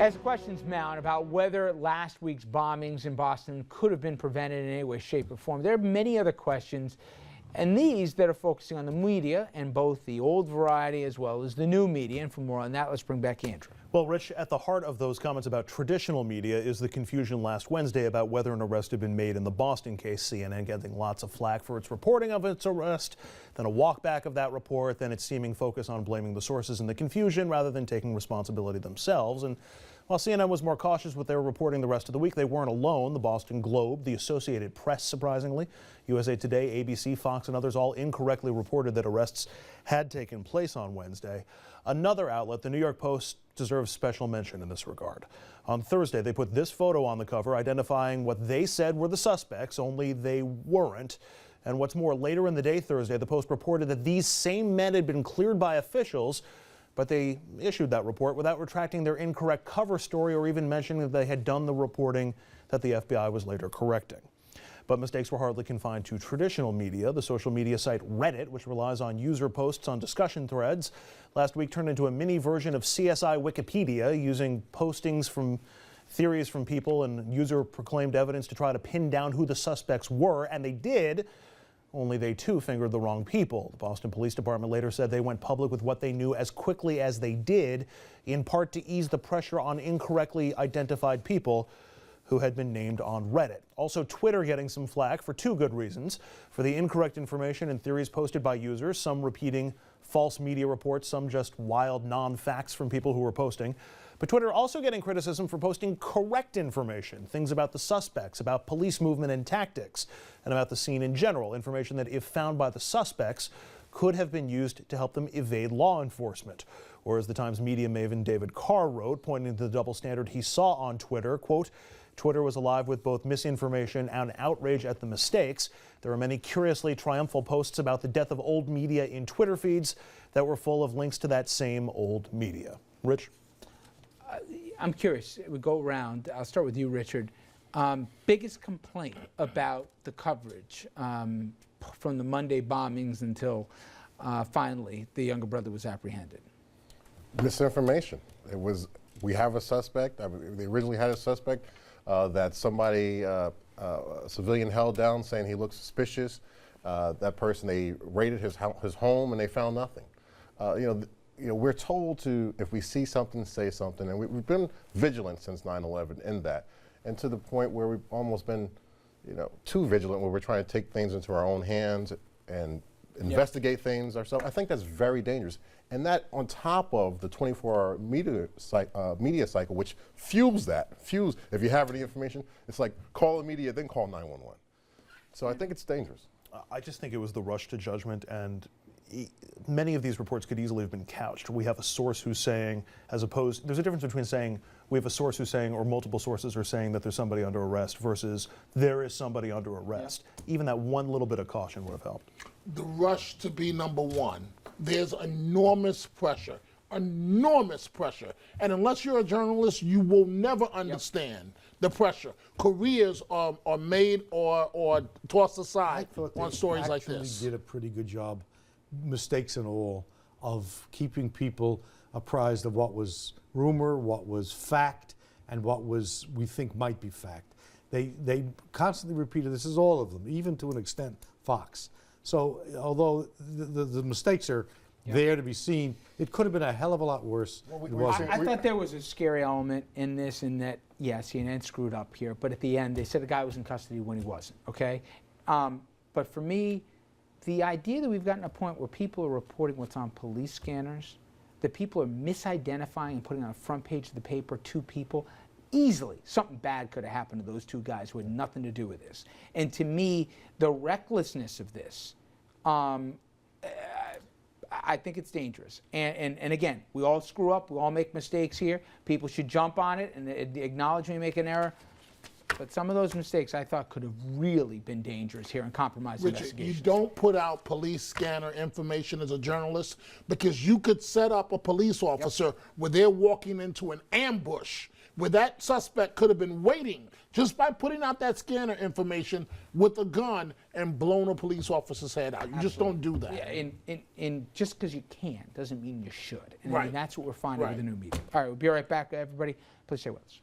As questions mount about whether last week's bombings in Boston could have been prevented in any way, shape, or form, there are many other questions, and these that are focusing on the media, and both the old variety as well as the new media. And for more on that, let's bring back Andrew. Well, Rich, at the heart of those comments about traditional media is the confusion last Wednesday about whether an arrest had been made in the Boston case. CNN getting lots of flack for its reporting of its arrest, then a walk back of that report, then its seeming focus on blaming the sources in the confusion rather than taking responsibility themselves. And while CNN was more cautious with their reporting the rest of the week, they weren't alone. The Boston Globe, the Associated Press, surprisingly, USA Today, ABC, Fox, and others all incorrectly reported that arrests had taken place on Wednesday. Another outlet, the New York Post, deserves special mention in this regard. On Thursday, they put this photo on the cover identifying what they said were the suspects, only they weren't. And what's more, later in the day Thursday, the Post reported that these same men had been cleared by officials, but they issued that report without retracting their incorrect cover story or even mentioning that they had done the reporting that the FBI was later correcting. But mistakes were hardly confined to traditional media. The social media site Reddit, which relies on user posts on discussion threads, last week turned into a mini version of CSI Wikipedia, using postings from theories from people and user-proclaimed evidence to try to pin down who the suspects were, and they did. Only they, too, fingered the wrong people. The Boston Police Department later said they went public with what they knew as quickly as they did, in part to ease the pressure on incorrectly identified people who had been named on Reddit. Also, Twitter getting some flack for two good reasons: for the incorrect information and theories posted by users, some repeating false media reports, some just wild non-facts from people who were posting. But Twitter also getting criticism for posting correct information, things about the suspects, about police movement and tactics, and about the scene in general, information that, if found by the suspects, could have been used to help them evade law enforcement. Or as the Times media maven David Carr wrote, pointing to the double standard he saw on Twitter, quote, Twitter was alive with both misinformation and outrage at the mistakes. There are many curiously triumphal posts about the death of old media in Twitter feeds that were full of links to that same old media. Rich? I'm curious. We go around. I'll start with you, Richard. Biggest complaint about the coverage from the Monday bombings until finally the younger brother was apprehended? Misinformation. It was, we have a suspect. They originally had a suspect that somebody, a civilian, held down saying he looked suspicious. That person, they raided his home and they found nothing. We're told to, if we see something, say something, and we've been vigilant since 9/11 in that, and to the point where we've almost been, too vigilant, where we're trying to take things into our own hands and investigate things ourselves. I think that's very dangerous, and that on top of the 24-hour media cycle, which fuels that. If you have any information, it's like call the media, then call 911. So I think it's dangerous. I just think it was the rush to judgment, and many of these reports could easily have been couched. We have a source who's saying, as opposed, there's a difference between saying we have a source who's saying, or multiple sources are saying that there's somebody under arrest versus there is somebody under arrest. Yeah. Even that one little bit of caution would have helped. The rush to be number one. There's enormous pressure. Enormous pressure. And unless you're a journalist, you will never understand the pressure. Careers are made or tossed aside on stories like this. They did a pretty good job, mistakes and all, of keeping people apprised of what was rumor, what was fact, and what was we think might be fact. They constantly repeated, this is all of them, even to an extent Fox. So although the mistakes are there to be seen, it could have been a hell of a lot worse. I thought there was a scary element in this, in that, yes, CNN screwed up here, but at the end they said the guy was in custody when he wasn't, okay? But for me, the idea that we've gotten to a point where people are reporting what's on police scanners, that people are misidentifying and putting on the front page of the paper two people, easily something bad could have happened to those two guys who had nothing to do with this. And to me, the recklessness of this, I think it's dangerous. And again, we all screw up, we all make mistakes here. People should jump on it and acknowledge when you make an error. But some of those mistakes I thought could have really been dangerous here and compromised investigations. You don't put out police scanner information as a journalist, because you could set up a police officer where they're walking into an ambush where that suspect could have been waiting just by putting out that scanner information with a gun and blown a police officer's head out. You just don't do that. Yeah, and just because you can doesn't mean you should. And I Right. mean, that's what we're finding with Right. the new media. All right, we'll be right back, everybody. Please stay with us.